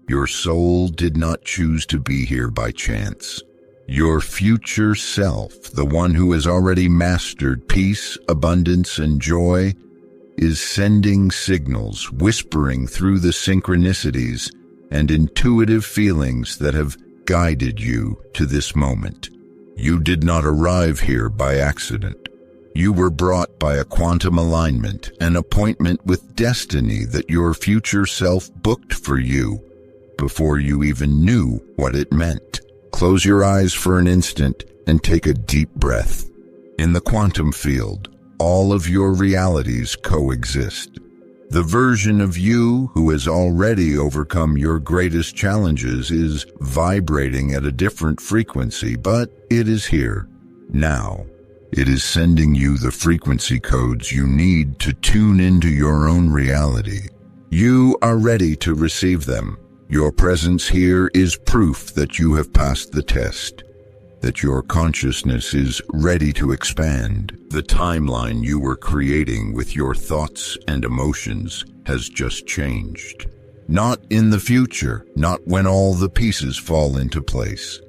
Your soul did not choose to be here by chance. Your future self, the one who has already mastered peace, abundance, and joy, is sending signals, whispering through the synchronicities and intuitive feelings that have guided you to this moment. You did not arrive here by accident. You were brought by a quantum alignment, an appointment with destiny that your future self booked for you before you even knew what it meant. Close your eyes for an instant and take a deep breath. In the quantum field, all of your realities coexist. The version of you who has already overcome your greatest challenges is vibrating at a different frequency, but it is here, now. It is sending you the frequency codes you need to tune into your own reality. You are ready to receive them. Your presence here is proof that you have passed the test, that your consciousness is ready to expand. The timeline you were creating with your thoughts and emotions has just changed. Not in the future, not when all the pieces fall into place.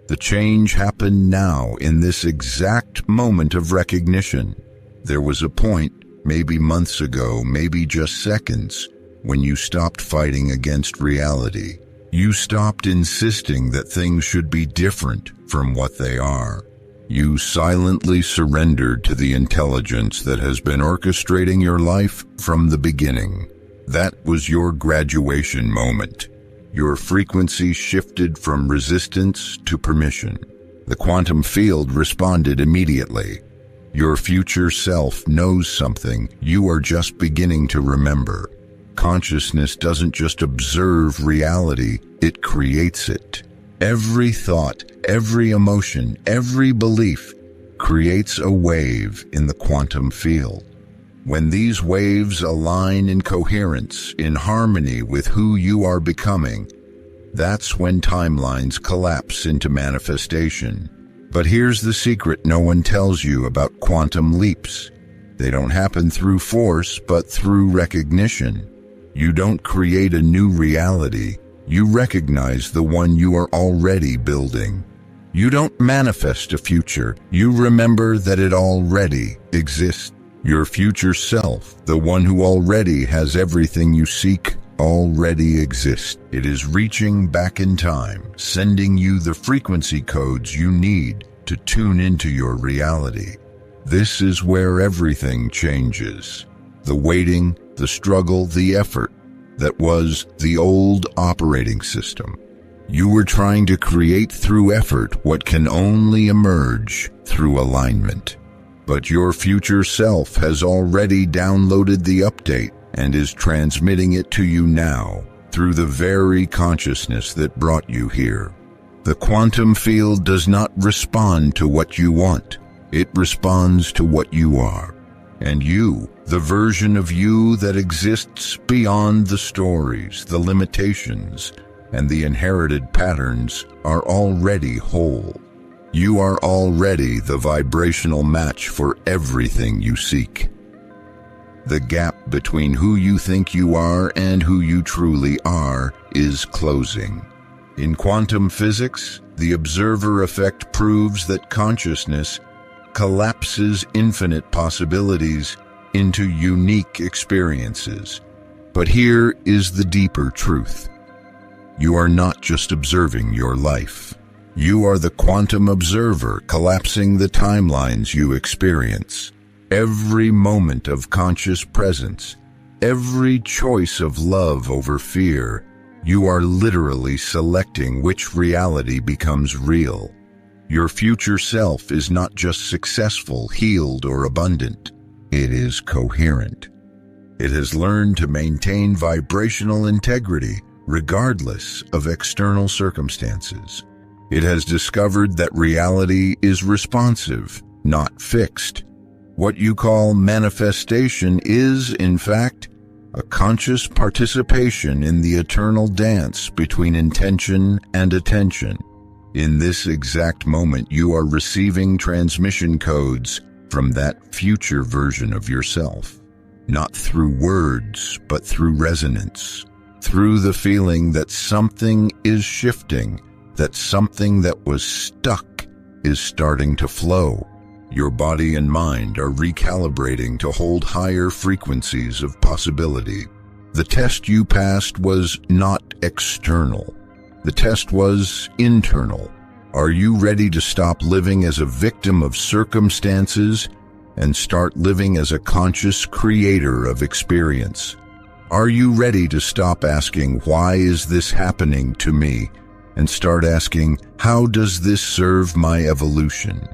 The change happened now, in this exact moment of recognition. There was a point, maybe months ago, maybe just seconds, when you stopped fighting against reality. You stopped insisting that things should be different from what they are. You silently surrendered to the intelligence that has been orchestrating your life from the beginning. That was your graduation moment. Your frequency shifted from resistance to permission. The quantum field responded immediately. Your future self knows something you are just beginning to remember. Consciousness doesn't just observe reality, it creates it. Every thought, every emotion, every belief creates a wave in the quantum field. When these waves align in coherence, in harmony with who you are becoming, that's when timelines collapse into manifestation. But here's the secret no one tells you about quantum leaps. They don't happen through force, but through recognition. You don't create a new reality, you recognize the one you are already building. You don't manifest a future, you remember that it already exists. Your future self, the one who already has everything you seek, already exists. It is reaching back in time, sending you the frequency codes you need to tune into your reality. This is where everything changes. The waiting, the struggle, the effort, that was the old operating system. You were trying to create through effort what can only emerge through alignment. But your future self has already downloaded the update and is transmitting it to you now through the very consciousness that brought you here. The quantum field does not respond to what you want. It responds to what you are. And you, the version of you that exists beyond the stories, the limitations, and the inherited patterns, are already whole. You are already the vibrational match for everything you seek. The gap between who you think you are and who you truly are is closing. In quantum physics, the observer effect proves that consciousness collapses infinite possibilities into unique experiences. But here is the deeper truth. You are not just observing your life. You are the quantum observer collapsing the timelines you experience. Every moment of conscious presence, every choice of love over fear, you are literally selecting which reality becomes real. Your future self is not just successful, healed, or abundant. It is coherent. It has learned to maintain vibrational integrity regardless of external circumstances. It has discovered that reality is responsive, not fixed. What you call manifestation is, in fact, a conscious participation in the eternal dance between intention and attention. In this exact moment, you are receiving transmission codes from that future version of yourself, not through words, but through resonance, through the feeling that something is shifting, that something that was stuck is starting to flow. Your body and mind are recalibrating to hold higher frequencies of possibility. The test you passed was not external. The test was internal. Are you ready to stop living as a victim of circumstances and start living as a conscious creator of experience? Are you ready to stop asking, "Why is this happening to me?" and start asking, "How does this serve my evolution?"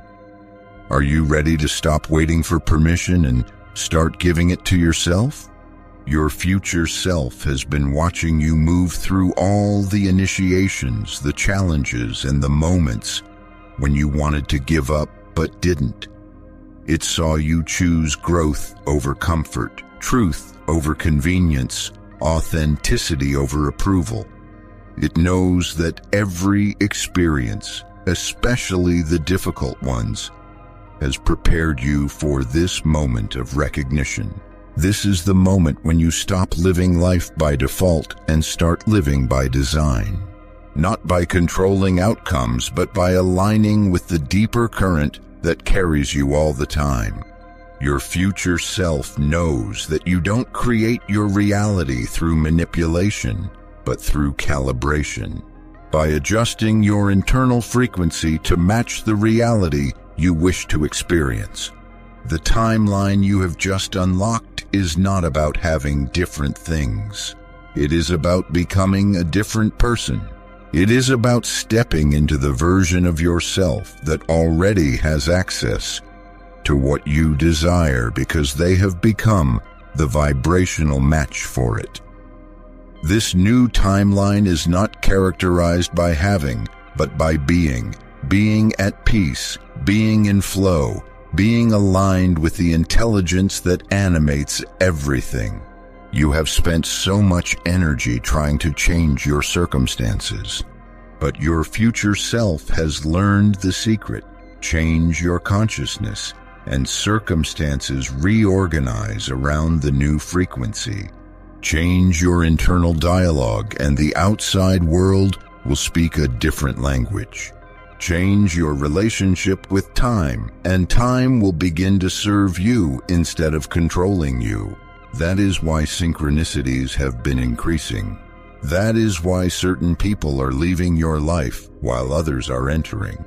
Are you ready to stop waiting for permission and start giving it to yourself? Your future self has been watching you move through all the initiations, the challenges, and the moments when you wanted to give up but didn't. It saw you choose growth over comfort, truth over convenience, authenticity over approval. It knows that every experience, especially the difficult ones, has prepared you for this moment of recognition. This is the moment when you stop living life by default and start living by design. Not by controlling outcomes, but by aligning with the deeper current that carries you all the time. Your future self knows that you don't create your reality through manipulation, but through calibration. By adjusting your internal frequency to match the reality you wish to experience. The timeline you have just unlocked is not about having different things. It is about becoming a different person. It is about stepping into the version of yourself that already has access to what you desire because they have become the vibrational match for it. This new timeline is not characterized by having, but by being at peace, being in flow, being aligned with the intelligence that animates everything. You have spent so much energy trying to change your circumstances, but your future self has learned the secret. Change your consciousness, and circumstances reorganize around the new frequency. Change your internal dialogue, and the outside world will speak a different language. Change your relationship with time, and time will begin to serve you instead of controlling you. That is why synchronicities have been increasing. That is why certain people are leaving your life while others are entering.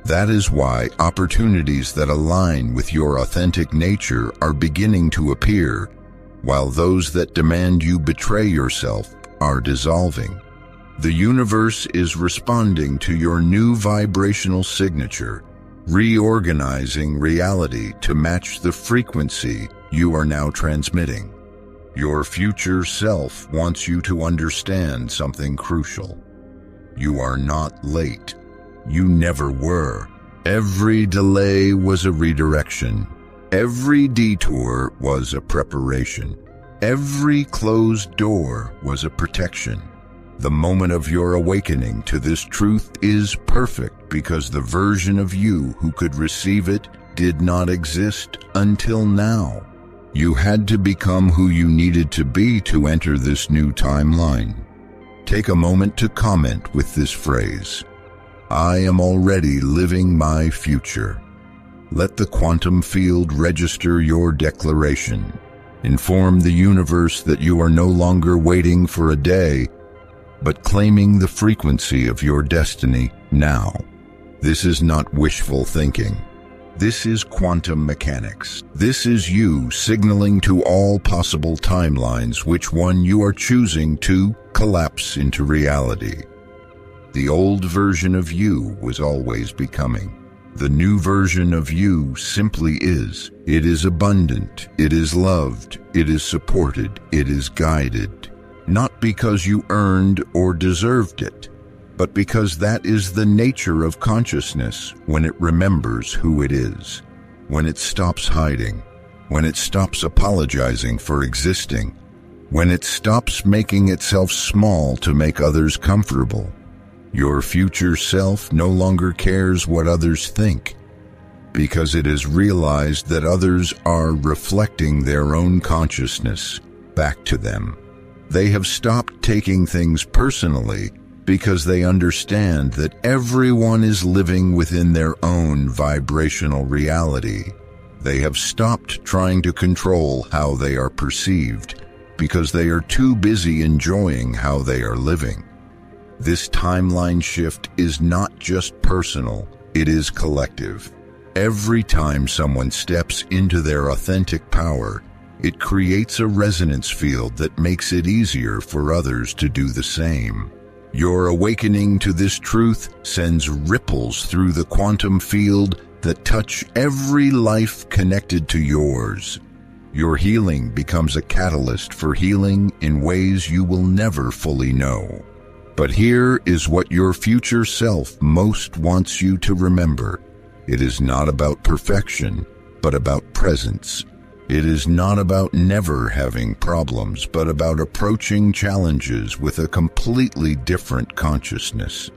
That is why opportunities that align with your authentic nature are beginning to appear, while those that demand you betray yourself are dissolving. The universe is responding to your new vibrational signature, reorganizing reality to match the frequency you are now transmitting. Your future self wants you to understand something crucial. You are not late. You never were. Every delay was a redirection. Every detour was a preparation. Every closed door was a protection. The moment of your awakening to this truth is perfect because the version of you who could receive it did not exist until now. You had to become who you needed to be to enter this new timeline. Take a moment to comment with this phrase: "I am already living my future." Let the quantum field register your declaration. Inform the universe that you are no longer waiting for a day, but claiming the frequency of your destiny now. This is not wishful thinking. This is quantum mechanics. This is you signaling to all possible timelines which one you are choosing to collapse into reality. The old version of you was always becoming. The new version of you simply is. It is abundant. It is loved. It is supported. It is guided. Not because you earned or deserved it, but because that is the nature of consciousness when it remembers who it is, when it stops hiding, when it stops apologizing for existing, when it stops making itself small to make others comfortable. Your future self no longer cares what others think, because it has realized that others are reflecting their own consciousness back to them. They have stopped taking things personally because they understand that everyone is living within their own vibrational reality. They have stopped trying to control how they are perceived because they are too busy enjoying how they are living. This timeline shift is not just personal, it is collective. Every time someone steps into their authentic power, it creates a resonance field that makes it easier for others to do the same. Your awakening to this truth sends ripples through the quantum field that touch every life connected to yours. Your healing becomes a catalyst for healing in ways you will never fully know. But here is what your future self most wants you to remember. It is not about perfection, but about presence. It is not about never having problems, but about approaching challenges with a completely different consciousness.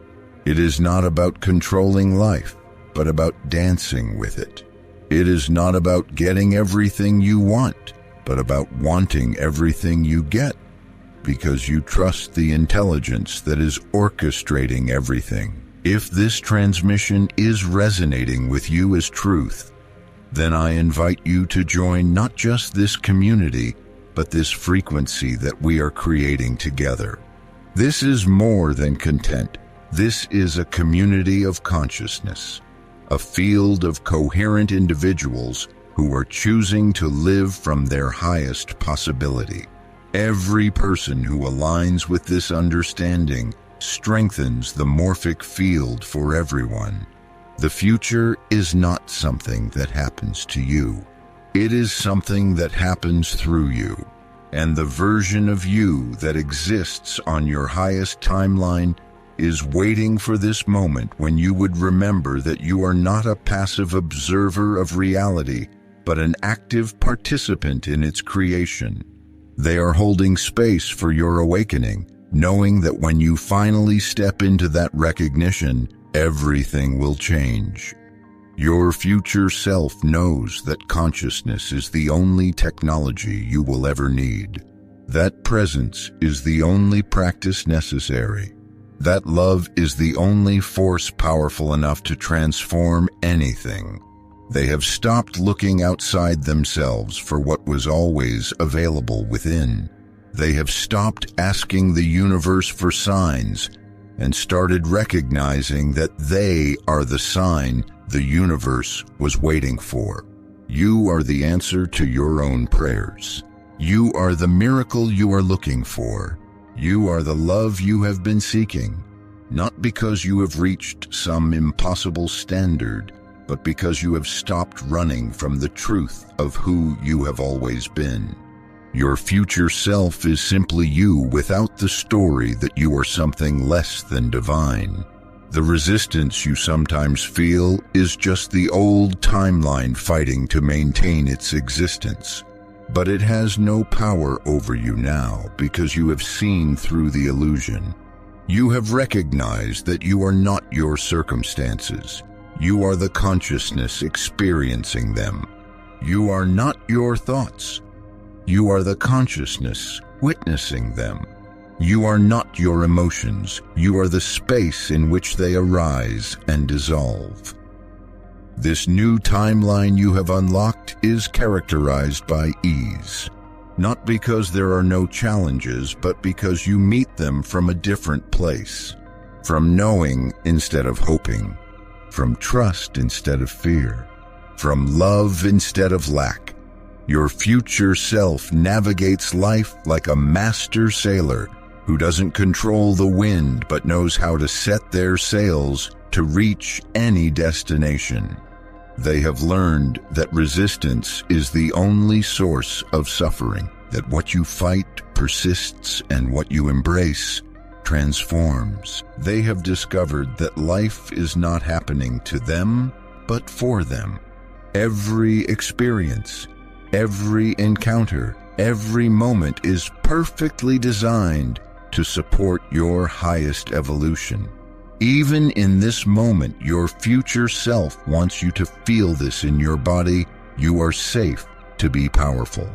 It is not about controlling life, but about dancing with it. It is not about getting everything you want, but about wanting everything you get, because you trust the intelligence that is orchestrating everything. If this transmission is resonating with you as truth, then I invite you to join not just this community, but this frequency that we are creating together. This is more than content. This is a community of consciousness, a field of coherent individuals who are choosing to live from their highest possibility. Every person who aligns with this understanding strengthens the morphic field for everyone. The future is not something that happens to you. It is something that happens through you. And the version of you that exists on your highest timeline is waiting for this moment when you would remember that you are not a passive observer of reality, but an active participant in its creation. They are holding space for your awakening, knowing that when you finally step into that recognition, everything will change. Your future self knows that consciousness is the only technology you will ever need. That presence is the only practice necessary. That love is the only force powerful enough to transform anything. They have stopped looking outside themselves for what was always available within. They have stopped asking the universe for signs and started recognizing that they are the sign the universe was waiting for. You are the answer to your own prayers. You are the miracle you are looking for. You are the love you have been seeking, not because you have reached some impossible standard, but because you have stopped running from the truth of who you have always been. Your future self is simply you without the story that you are something less than divine. The resistance you sometimes feel is just the old timeline fighting to maintain its existence. But it has no power over you now because you have seen through the illusion. You have recognized that you are not your circumstances. You are the consciousness experiencing them. You are not your thoughts. You are the consciousness witnessing them. You are not your emotions. You are the space in which they arise and dissolve. This new timeline you have unlocked is characterized by ease, not because there are no challenges, but because you meet them from a different place, from knowing instead of hoping, from trust instead of fear, from love instead of lack. Your future self navigates life like a master sailor who doesn't control the wind but knows how to set their sails to reach any destination. They have learned that resistance is the only source of suffering, that what you fight persists and what you embrace transforms. They have discovered that life is not happening to them, but for them. Every experience, every encounter, every moment is perfectly designed to support your highest evolution. Even in this moment, your future self wants you to feel this in your body. You are safe to be powerful.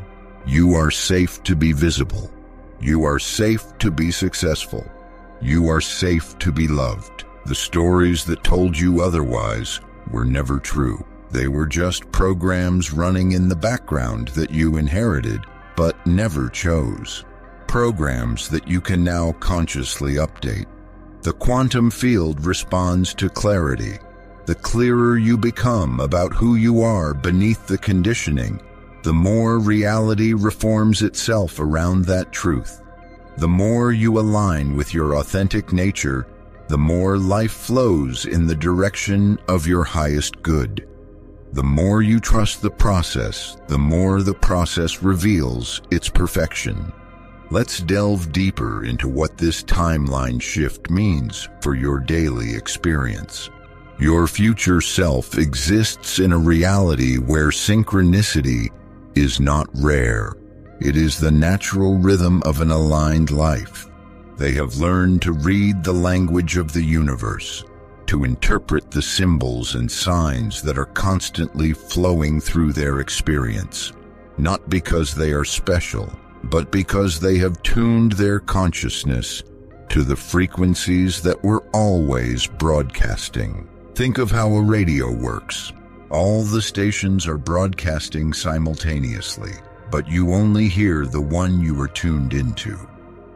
You are safe to be visible. You are safe to be successful. You are safe to be loved. The stories that told you otherwise were never true. They were just programs running in the background that you inherited but never chose. Programs that you can now consciously update. The quantum field responds to clarity. The clearer you become about who you are beneath the conditioning, the more reality reforms itself around that truth. The more you align with your authentic nature, the more life flows in the direction of your highest good. The more you trust the process, the more the process reveals its perfection. Let's delve deeper into what this timeline shift means for your daily experience. Your future self exists in a reality where synchronicity is not rare. It is the natural rhythm of an aligned life. They have learned to read the language of the universe, to interpret the symbols and signs that are constantly flowing through their experience, not because they are special, but because they have tuned their consciousness to the frequencies that were always broadcasting. Think of how a radio works. All the stations are broadcasting simultaneously, but you only hear the one you are tuned into.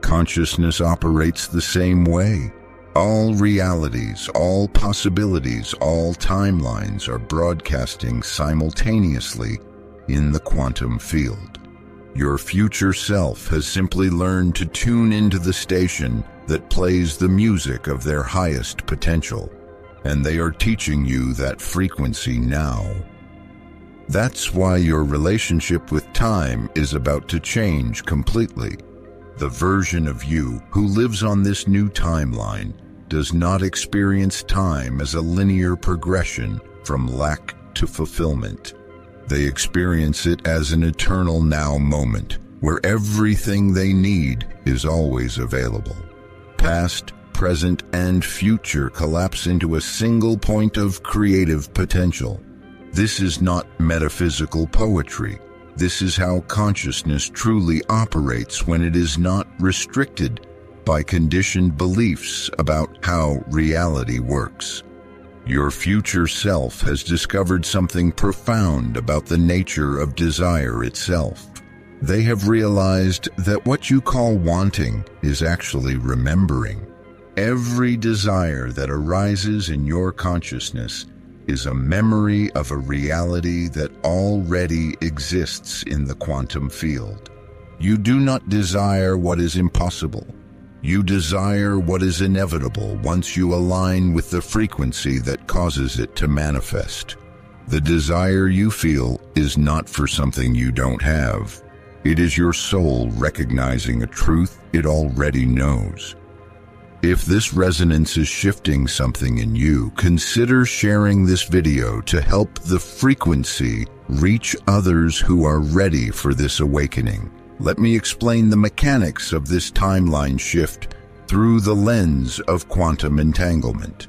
Consciousness operates the same way. All realities, all possibilities, all timelines are broadcasting simultaneously in the quantum field. Your future self has simply learned to tune into the station that plays the music of their highest potential, and they are teaching you that frequency now. That's why your relationship with time is about to change completely. The version of you who lives on this new timeline does not experience time as a linear progression from lack to fulfillment. They experience it as an eternal now moment, where everything they need is always available. Past, present, and future collapse into a single point of creative potential. This is not metaphysical poetry. This is how consciousness truly operates when it is not restricted by conditioned beliefs about how reality works. Your future self has discovered something profound about the nature of desire itself. They have realized that what you call wanting is actually remembering. Every desire that arises in your consciousness is a memory of a reality that already exists in the quantum field. You do not desire what is impossible. You desire what is inevitable once you align with the frequency that causes it to manifest. The desire you feel is not for something you don't have. It is your soul recognizing a truth it already knows. If this resonance is shifting something in you, consider sharing this video to help the frequency reach others who are ready for this awakening. Let me explain the mechanics of this timeline shift through the lens of quantum entanglement.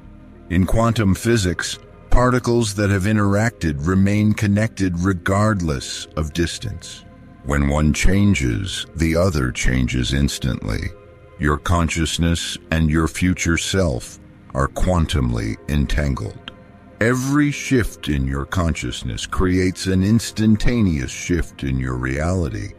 In quantum physics, particles that have interacted remain connected regardless of distance. When one changes, the other changes instantly. Your consciousness and your future self are quantumly entangled. Every shift in your consciousness creates an instantaneous shift in your reality,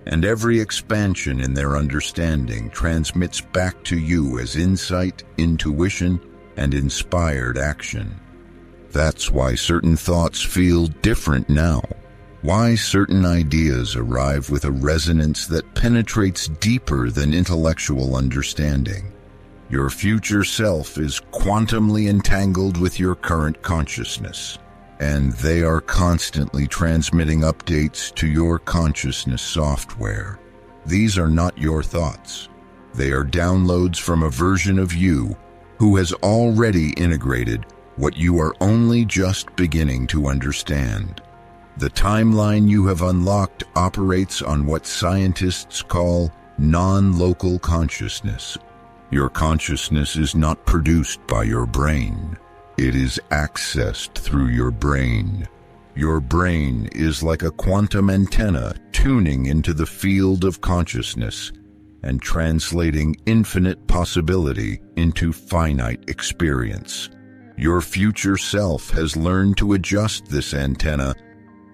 and every expansion in their understanding transmits back to you as insight, intuition, and inspired action. That's why certain thoughts feel different now. Why certain ideas arrive with a resonance that penetrates deeper than intellectual understanding. Your future self is quantumly entangled with your current consciousness, and they are constantly transmitting updates to your consciousness software. These are not your thoughts. They are downloads from a version of you who has already integrated what you are only just beginning to understand. The timeline you have unlocked operates on what scientists call non-local consciousness. Your consciousness is not produced by your brain. It is accessed through your brain. Your brain is like a quantum antenna tuning into the field of consciousness, and translating infinite possibility into finite experience. Your future self has learned to adjust this antenna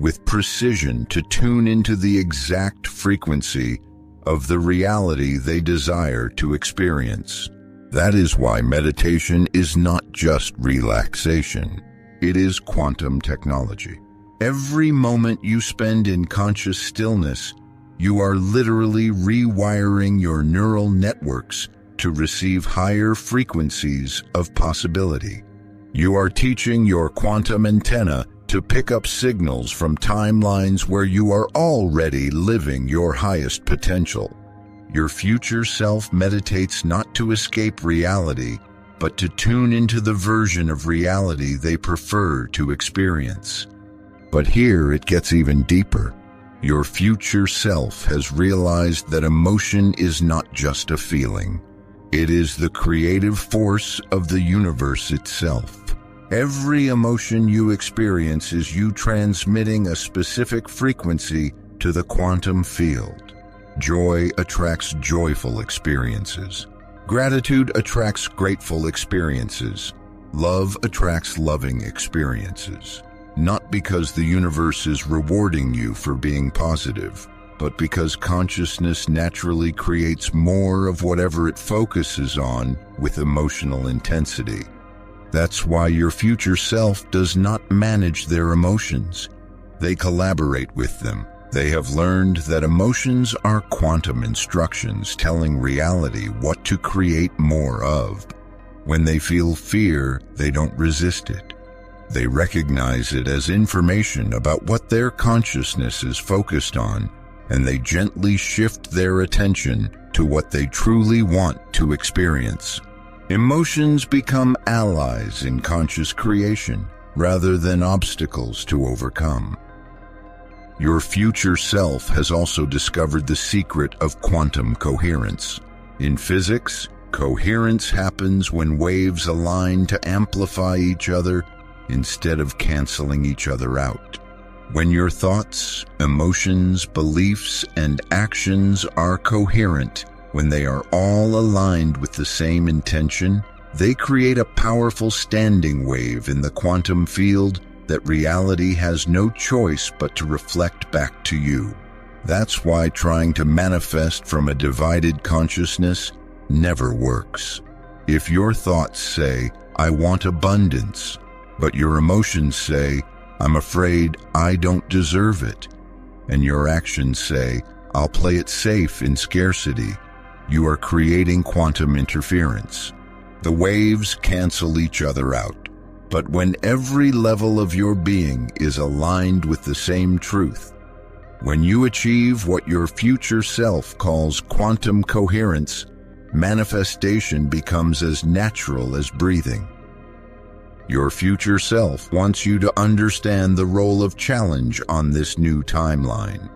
with precision to tune into the exact frequency of the reality they desire to experience. That is why meditation is not just relaxation. It is quantum technology. Every moment you spend in conscious stillness, you are literally rewiring your neural networks to receive higher frequencies of possibility. You are teaching your quantum antenna to pick up signals from timelines where you are already living your highest potential. Your future self meditates not to escape reality, but to tune into the version of reality they prefer to experience. But here it gets even deeper. Your future self has realized that emotion is not just a feeling. It is the creative force of the universe itself. Every emotion you experience is you transmitting a specific frequency to the quantum field. Joy attracts joyful experiences. Gratitude attracts grateful experiences. Love attracts loving experiences. Not because the universe is rewarding you for being positive, but because consciousness naturally creates more of whatever it focuses on with emotional intensity. That's why your future self does not manage their emotions. They collaborate with them. They have learned that emotions are quantum instructions telling reality what to create more of. When they feel fear, they don't resist it. They recognize it as information about what their consciousness is focused on, and they gently shift their attention to what they truly want to experience. Emotions become allies in conscious creation, rather than obstacles to overcome. Your future self has also discovered the secret of quantum coherence. In physics, coherence happens when waves align to amplify each other instead of canceling each other out. When your thoughts, emotions, beliefs, and actions are coherent, when they are all aligned with the same intention, they create a powerful standing wave in the quantum field that reality has no choice but to reflect back to you. That's why trying to manifest from a divided consciousness never works. If your thoughts say, "I want abundance," but your emotions say, "I'm afraid I don't deserve it," and your actions say, "I'll play it safe in scarcity," you are creating quantum interference. The waves cancel each other out. But when every level of your being is aligned with the same truth, when you achieve what your future self calls quantum coherence, manifestation becomes as natural as breathing. Your future self wants you to understand the role of challenge on this new timeline.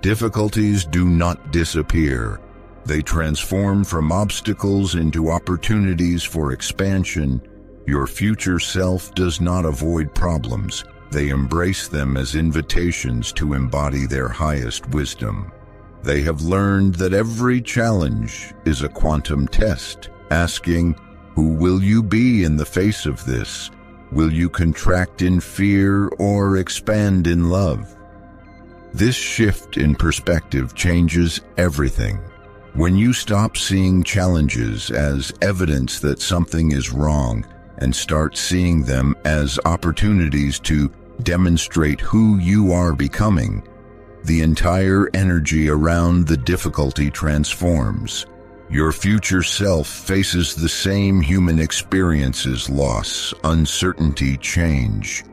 Difficulties do not disappear. They transform from obstacles into opportunities for expansion. Your future self does not avoid problems. They embrace them as invitations to embody their highest wisdom. They have learned that every challenge is a quantum test, asking, "Who will you be in the face of this? Will you contract in fear or expand in love?" This shift in perspective changes everything. When you stop seeing challenges as evidence that something is wrong and start seeing them as opportunities to demonstrate who you are becoming, the entire energy around the difficulty transforms. Your future self faces the same human experiences: loss, uncertainty, change.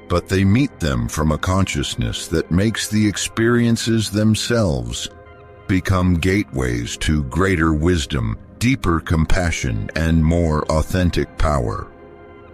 But they meet them from a consciousness that makes the experiences themselves become gateways to greater wisdom, deeper compassion, and more authentic power.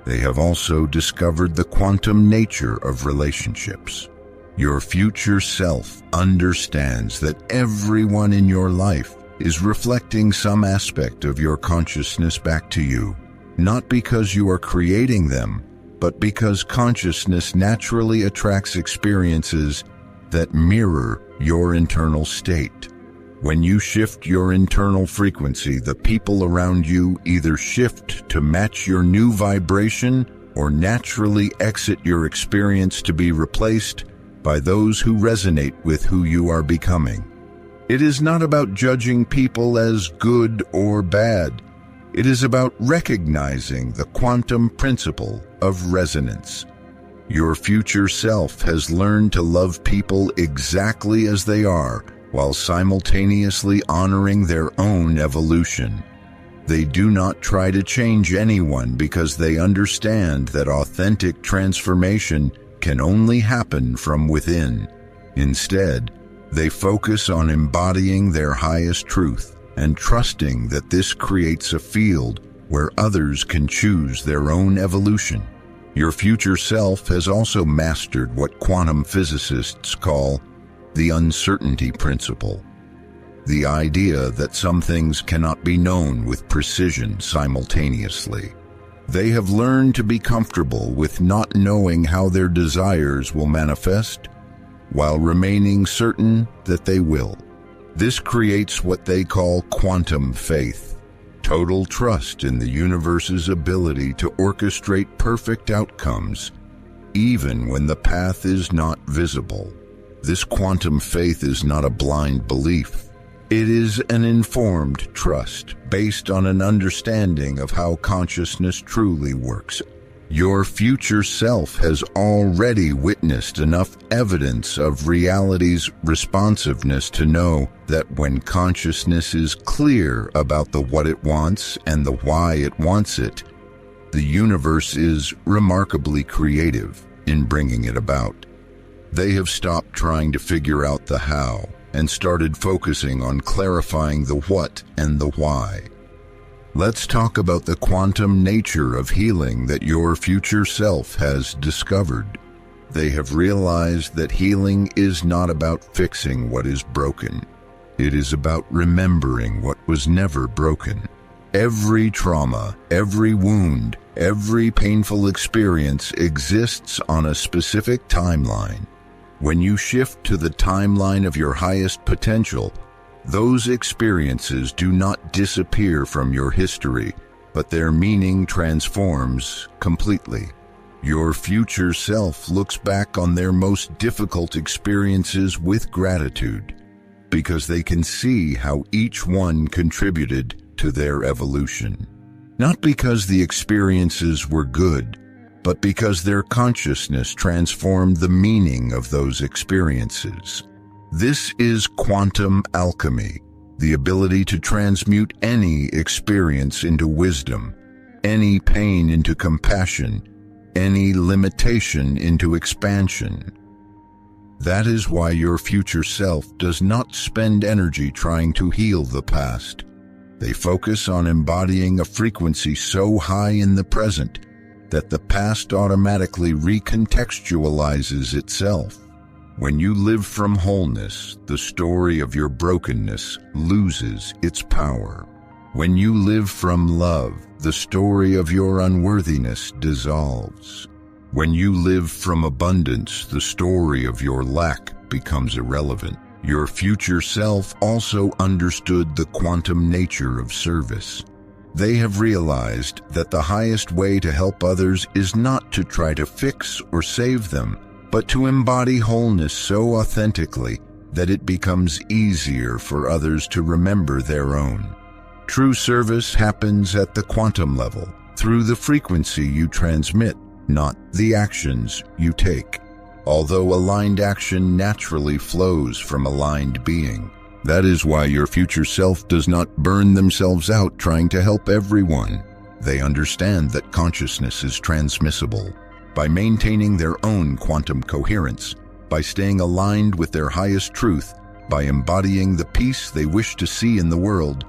They have also discovered the quantum nature of relationships. Your future self understands that everyone in your life is reflecting some aspect of your consciousness back to you, not because you are creating them, but because consciousness naturally attracts experiences that mirror your internal state. When you shift your internal frequency, the people around you either shift to match your new vibration or naturally exit your experience to be replaced by those who resonate with who you are becoming. It is not about judging people as good or bad. It is about recognizing the quantum principle of resonance. Your future self has learned to love people exactly as they are, while simultaneously honoring their own evolution. They do not try to change anyone because they understand that authentic transformation can only happen from within. Instead, they focus on embodying their highest truth and trusting that this creates a field where others can choose their own evolution. Your future self has also mastered what quantum physicists call the uncertainty principle, the idea that some things cannot be known with precision simultaneously. They have learned to be comfortable with not knowing how their desires will manifest, while remaining certain that they will. This creates what they call quantum faith, total trust in the universe's ability to orchestrate perfect outcomes, even when the path is not visible. This quantum faith is not a blind belief. It is an informed trust based on an understanding of how consciousness truly works. Your future self has already witnessed enough evidence of reality's responsiveness to know that when consciousness is clear about the what it wants and the why it wants it, the universe is remarkably creative in bringing it about. They have stopped trying to figure out the how and started focusing on clarifying the what and the why. Let's talk about the quantum nature of healing that your future self has discovered. They have realized that healing is not about fixing what is broken. It is about remembering what was never broken. Every trauma, every wound, every painful experience exists on a specific timeline. When you shift to the timeline of your highest potential, those experiences do not disappear from your history, but their meaning transforms completely. Your future self looks back on their most difficult experiences with gratitude, because they can see how each one contributed to their evolution. Not because the experiences were good, but because their consciousness transformed the meaning of those experiences. This is quantum alchemy, the ability to transmute any experience into wisdom, any pain into compassion, any limitation into expansion. That is why your future self does not spend energy trying to heal the past. They focus on embodying a frequency so high in the present that the past automatically recontextualizes itself. When you live from wholeness, the story of your brokenness loses its power. When you live from love, the story of your unworthiness dissolves. When you live from abundance, the story of your lack becomes irrelevant. Your future self also understood the quantum nature of service. They have realized that the highest way to help others is not to try to fix or save them, but to embody wholeness so authentically that it becomes easier for others to remember their own. True service happens at the quantum level, through the frequency you transmit, not the actions you take. Although aligned action naturally flows from aligned being, that is why your future self does not burn themselves out trying to help everyone. They understand that consciousness is transmissible. By maintaining their own quantum coherence, by staying aligned with their highest truth, by embodying the peace they wish to see in the world,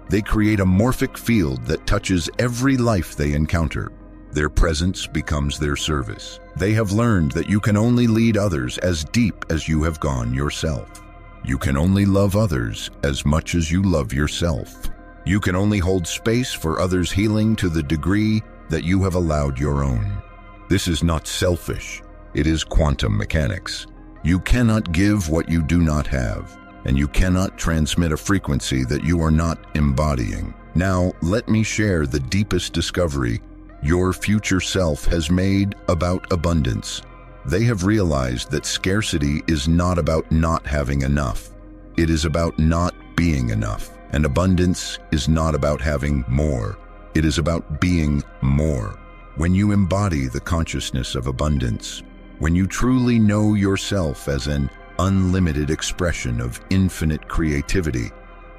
they create a morphic field that touches every life they encounter. Their presence becomes their service. They have learned that you can only lead others as deep as you have gone yourself. You can only love others as much as you love yourself. You can only hold space for others' healing to the degree that you have allowed your own. This is not selfish. It is quantum mechanics. You cannot give what you do not have. and you cannot transmit a frequency that you are not embodying. Now, let me share the deepest discovery your future self has made about abundance. They have realized that scarcity is not about not having enough. It is about not being enough. And abundance is not about having more. It is about being more. When you embody the consciousness of abundance, when you truly know yourself as an unlimited expression of infinite creativity,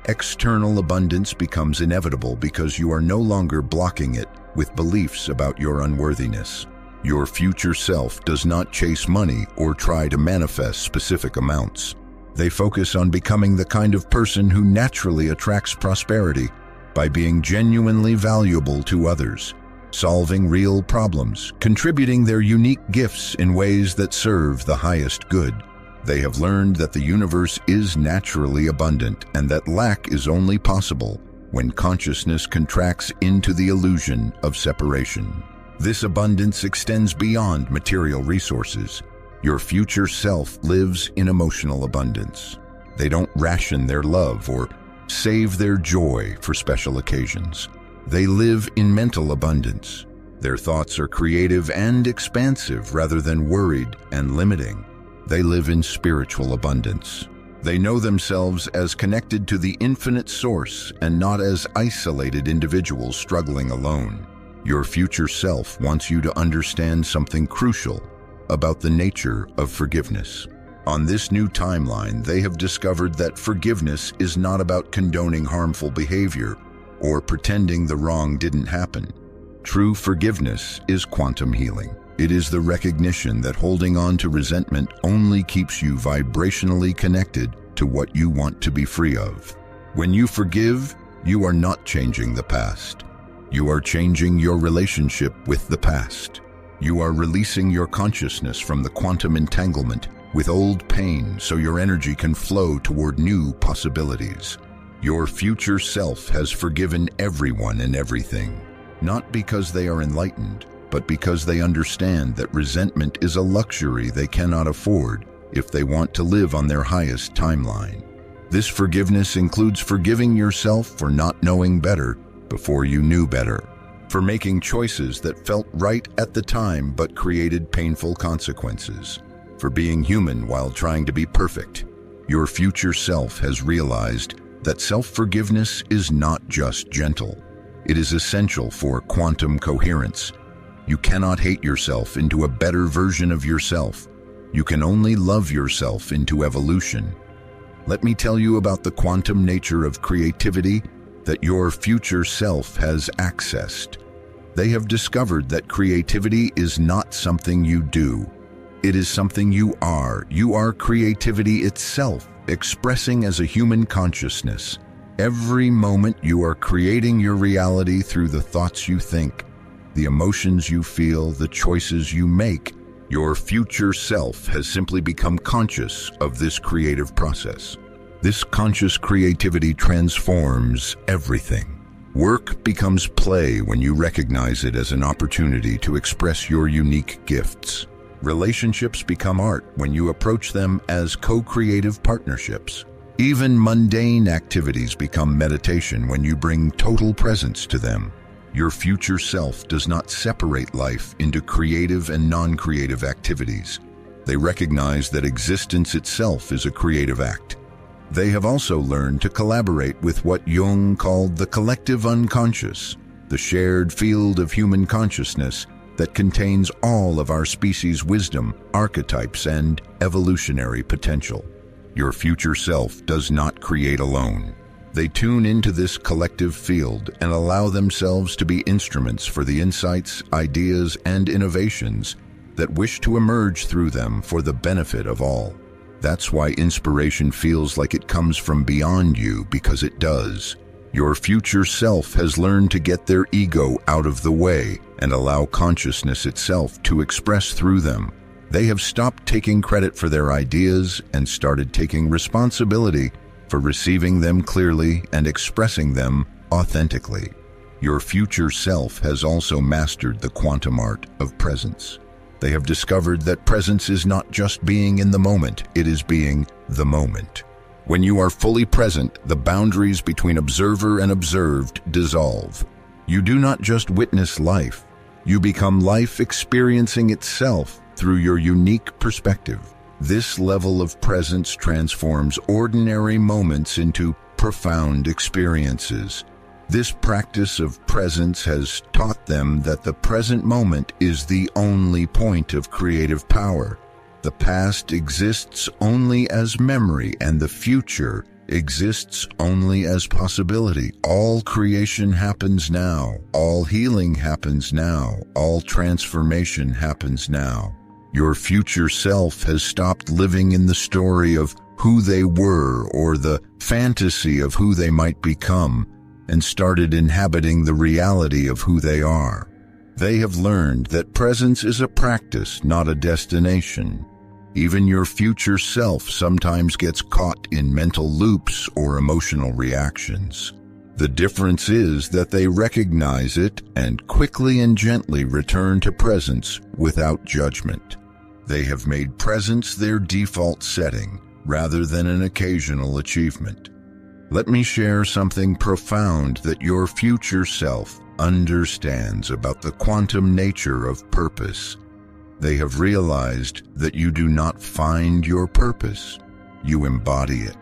external abundance becomes inevitable because you are no longer blocking it with beliefs about your unworthiness. Your future self does not chase money or try to manifest specific amounts. They focus on becoming the kind of person who naturally attracts prosperity by being genuinely valuable to others, solving real problems, contributing their unique gifts in ways that serve the highest good. They have learned that the universe is naturally abundant and that lack is only possible when consciousness contracts into the illusion of separation. This abundance extends beyond material resources. Your future self lives in emotional abundance. They don't ration their love or save their joy for special occasions. They live in mental abundance. Their thoughts are creative and expansive rather than worried and limiting. They live in spiritual abundance. They know themselves as connected to the infinite source and not as isolated individuals struggling alone. Your future self wants you to understand something crucial about the nature of forgiveness. On this new timeline, they have discovered that forgiveness is not about condoning harmful behavior or pretending the wrong didn't happen. True forgiveness is quantum healing. It is the recognition that holding on to resentment only keeps you vibrationally connected to what you want to be free of. When you forgive, you are not changing the past. You are changing your relationship with the past. You are releasing your consciousness from the quantum entanglement with old pain so your energy can flow toward new possibilities. Your future self has forgiven everyone and everything, not because they are enlightened, but because they understand that resentment is a luxury they cannot afford if they want to live on their highest timeline. This forgiveness includes forgiving yourself for not knowing better before you knew better, for making choices that felt right at the time but created painful consequences, for being human while trying to be perfect. Your future self has realized that self-forgiveness is not just gentle. It is essential for quantum coherence. You cannot hate yourself into a better version of yourself. You can only love yourself into evolution. Let me tell you about the quantum nature of creativity that your future self has accessed. They have discovered that creativity is not something you do. It is something you are. You are creativity itself, expressing as a human consciousness. Every moment you are creating your reality through the thoughts you think, the emotions you feel, the choices you make. Your future self has simply become conscious of this creative process. This conscious creativity transforms everything. Work becomes play when you recognize it as an opportunity to express your unique gifts. Relationships become art when you approach them as co-creative partnerships. Even mundane activities become meditation when you bring total presence to them. Your future self does not separate life into creative and non-creative activities. They recognize that existence itself is a creative act. They have also learned to collaborate with what Jung called the collective unconscious, the shared field of human consciousness that contains all of our species' wisdom, archetypes, and evolutionary potential. Your future self does not create alone. They tune into this collective field and allow themselves to be instruments for the insights, ideas, and innovations that wish to emerge through them for the benefit of all. That's why inspiration feels like it comes from beyond you, because it does. Your future self has learned to get their ego out of the way and allow consciousness itself to express through them. They have stopped taking credit for their ideas and started taking responsibility for receiving them clearly and expressing them authentically. Your future self has also mastered the quantum art of presence. They have discovered that presence is not just being in the moment, it is being the moment. When you are fully present, the boundaries between observer and observed dissolve. You do not just witness life, you become life experiencing itself through your unique perspective. This level of presence transforms ordinary moments into profound experiences. This practice of presence has taught them that the present moment is the only point of creative power. The past exists only as memory, and the future exists only as possibility. All creation happens now. All healing happens now. All transformation happens now. Your future self has stopped living in the story of who they were or the fantasy of who they might become, and started inhabiting the reality of who they are. They have learned that presence is a practice, not a destination. Even your future self sometimes gets caught in mental loops or emotional reactions. The difference is that they recognize it and quickly and gently return to presence without judgment. They have made presence their default setting rather than an occasional achievement. Let me share something profound that your future self understands about the quantum nature of purpose. They have realized that you do not find your purpose, you embody it.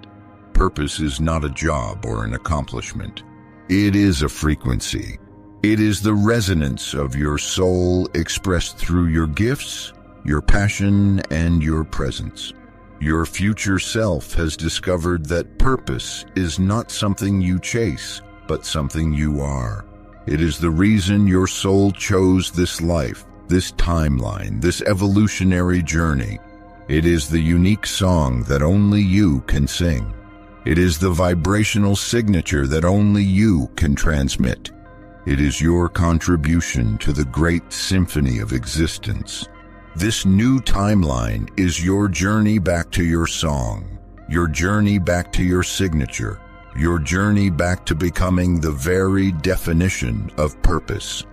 Purpose is not a job or an accomplishment. It is a frequency. It is the resonance of your soul expressed through your gifts, your passion, and your presence. Your future self has discovered that purpose is not something you chase, but something you are. It is the reason your soul chose this life, this timeline, this evolutionary journey. It is the unique song that only you can sing. It is the vibrational signature that only you can transmit. It is your contribution to the great symphony of existence. This new timeline is your journey back to your song, your journey back to your signature, your journey back to becoming the very definition of purpose.